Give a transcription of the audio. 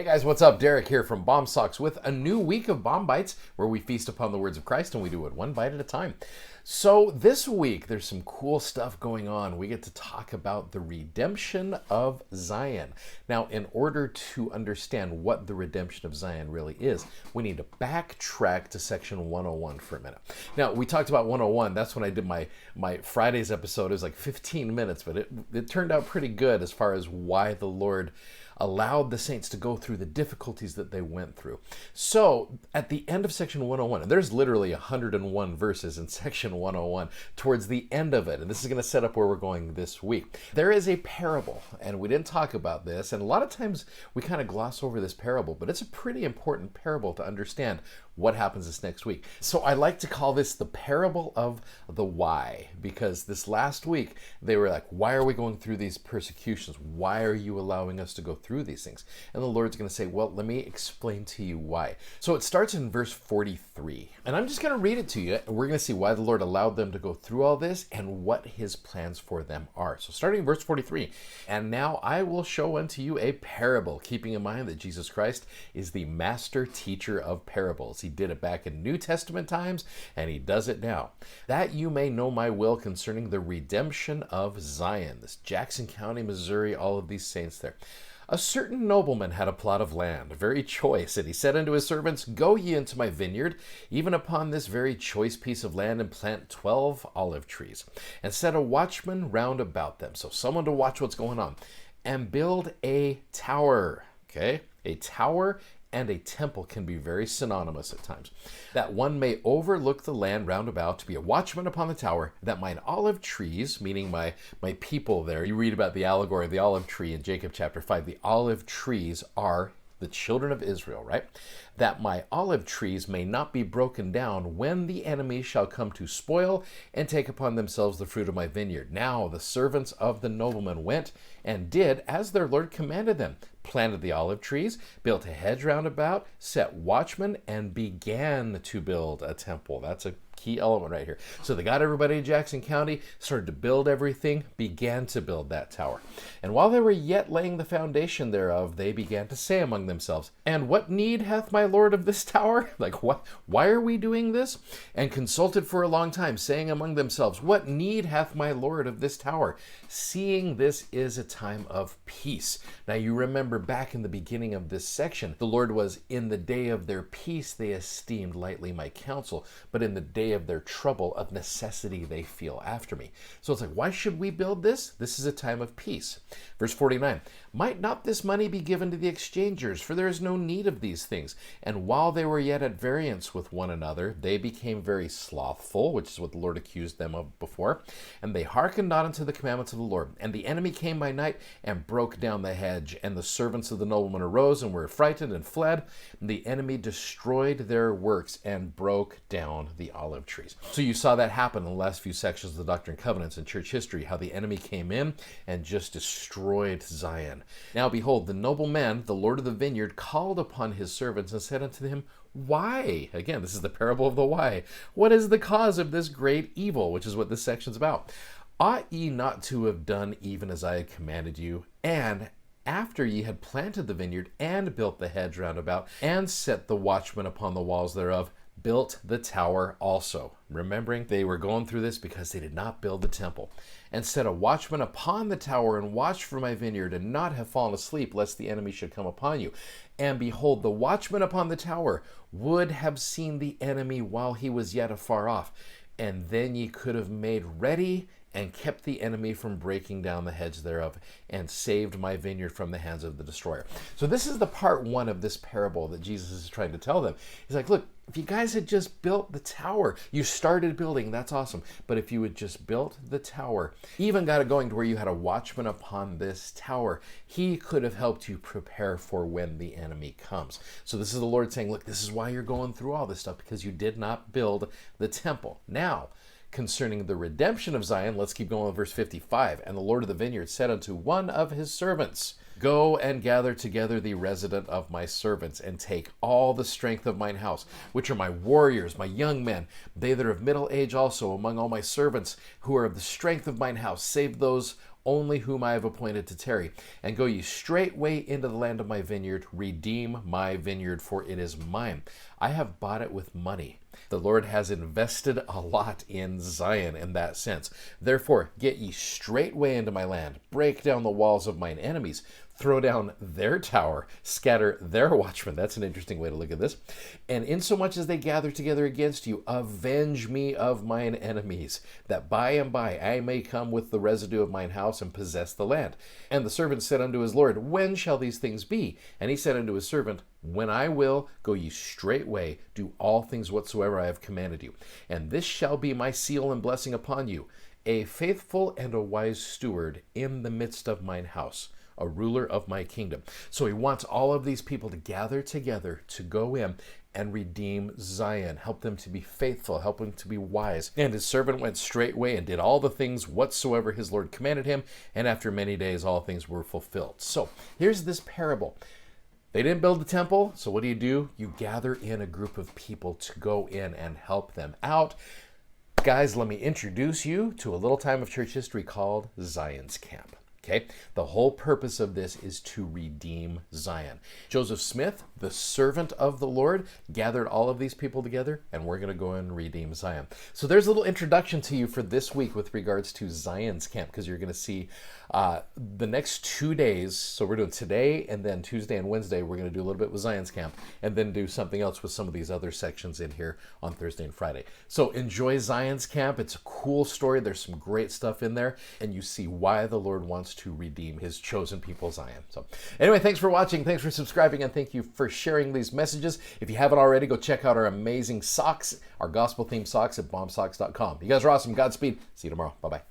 Hey guys, what's up? Derek here from Bomb Socks with a new week of Bomb Bites where we feast upon the words of Christ and we do it one bite at a time. So this week there's some cool stuff going on. We get to talk about the redemption of Zion. Now, in order to understand what the redemption of Zion really is, we need to backtrack to section 101 for a minute. Now, we talked about 101. That's when I did my Friday's episode. It was like 15 minutes, but it turned out pretty good as far as why the Lord allowed the saints to go through the difficulties that they went through. So at the end of section 101, and there's literally 101 verses in section 101 towards the end of it, and this is going to set up where we're going this week. There is a parable, and we didn't talk about this, and a lot of times we kind of gloss over this parable, but it's a pretty important parable to understand what happens this next week. So I like to call this the parable of the why, because this last week they were like, why are we going through these persecutions? Why are you allowing us to go through these things? And the Lord's going to say, well, let me explain to you why. So it starts in verse 43, and I'm just going to read it to you, and we're going to see why the Lord allowed them to go through all this and what his plans for them are. So starting in verse 43, and now I will show unto you a parable, keeping in mind that Jesus Christ is the master teacher of parables. He did it back in New Testament times, and he does it now. That you may know my will concerning the redemption of Zion. This Jackson County, Missouri, all of these saints there. A certain nobleman had a plot of land, very choice, and he said unto his servants, Go ye into my vineyard, even upon this very choice piece of land, and plant 12 olive trees, and set a watchman round about them. So someone to watch what's going on, and build a tower. Okay, a tower and a temple can be very synonymous at times. That one may overlook the land round about, to be a watchman upon the tower, that mine olive trees, meaning my people there. You read about the allegory of the olive tree in Jacob chapter 5. The olive trees are the children of Israel, right? That my olive trees may not be broken down when the enemy shall come to spoil and take upon themselves the fruit of my vineyard. Now the servants of the nobleman went and did as their Lord commanded them, planted the olive trees, built a hedge round about, set watchmen, and began to build a temple. That's a key element right here. So they got everybody in Jackson County, started to build everything, began to build that tower. And while they were yet laying the foundation thereof, they began to say among themselves, And what need hath my Lord of this tower? Like, what? Why are we doing this? And consulted for a long time, saying among themselves, What need hath my Lord of this tower? Seeing this is a time of peace. Now you remember back in the beginning of this section, the Lord was, in the day of their peace they esteemed lightly my counsel, but in the day of their trouble, of necessity they feel after me. So it's like, why should we build this? This is a time of peace. Verse 49, Might not this money be given to the exchangers? For there is no need of these things. And while they were yet at variance with one another, they became very slothful, which is what the Lord accused them of before. And they hearkened not unto the commandments of the Lord. And the enemy came by night and broke down the hedge. And the servants of the nobleman arose and were frightened and fled. And the enemy destroyed their works and broke down the olive trees. So you saw that happen in the last few sections of the Doctrine and Covenants in church history, how the enemy came in and just destroyed Zion. Now behold, the nobleman, the Lord of the vineyard, called upon his servants and said unto them, Why? Again, this is the parable of the why. What is the cause of this great evil, which is what this section's about? Ought ye not to have done even as I had commanded you? And after ye had planted the vineyard, and built the hedge round about, and set the watchmen upon the walls thereof, built the tower also. Remembering they were going through this because they did not build the temple. And set a watchman upon the tower, and watched for my vineyard, and not have fallen asleep, lest the enemy should come upon you. And behold, the watchman upon the tower would have seen the enemy while he was yet afar off. And then ye could have made ready and kept the enemy from breaking down the hedge thereof, and saved my vineyard from the hands of the destroyer. So this is the part one of this parable that Jesus is trying to tell them. He's like, look, if you guys had just built the tower, you started building, that's awesome. But if you had just built the tower, even got it going to where you had a watchman upon this tower, he could have helped you prepare for when the enemy comes. So this is the Lord saying, look, this is why you're going through all this stuff, because you did not build the temple. Now, concerning the redemption of Zion, let's keep going with verse 55. And the Lord of the vineyard said unto one of his servants, Go and gather together the resident of my servants, and take all the strength of mine house, which are my warriors, my young men, they that are of middle age also, among all my servants, who are of the strength of mine house, save those only whom I have appointed to tarry. And go ye straightway into the land of my vineyard, redeem my vineyard, for it is mine. I have bought it with money. The Lord has invested a lot in Zion in that sense. Therefore, get ye straightway into my land, break down the walls of mine enemies, throw down their tower, scatter their watchmen. That's an interesting way to look at this. And insomuch as they gather together against you, avenge me of mine enemies, that by and by I may come with the residue of mine house and possess the land. And the servant said unto his Lord, when shall these things be? And he said unto his servant, when I will, go ye straightway, do all things whatsoever I have commanded you. And this shall be my seal and blessing upon you, a faithful and a wise steward in the midst of mine house, a ruler of my kingdom. So he wants all of these people to gather together to go in and redeem Zion, help them to be faithful, help them to be wise. And his servant went straightway and did all the things whatsoever his Lord commanded him, and after many days all things were fulfilled. So here's this parable. They didn't build the temple, so what do? You gather in a group of people to go in and help them out. Guys, let me introduce you to a little time of church history called Zion's Camp. Okay, the whole purpose of this is to redeem Zion. Joseph Smith, the servant of the Lord, gathered all of these people together, and we're going to go and redeem Zion. So there's a little introduction to you for this week with regards to Zion's Camp, because you're going to see the next 2 days. So we're doing today, and then Tuesday and Wednesday, we're going to do a little bit with Zion's Camp, and then do something else with some of these other sections in here on Thursday and Friday. So enjoy Zion's Camp. It's a cool story. There's some great stuff in there, and you see why the Lord wants to redeem his chosen people, Zion. So anyway, thanks for watching, thanks for subscribing, and thank you for sharing these messages. If you haven't already, go check out our amazing socks, our gospel themed socks at bombsocks.com. You guys are awesome. Godspeed. See you tomorrow. Bye-bye.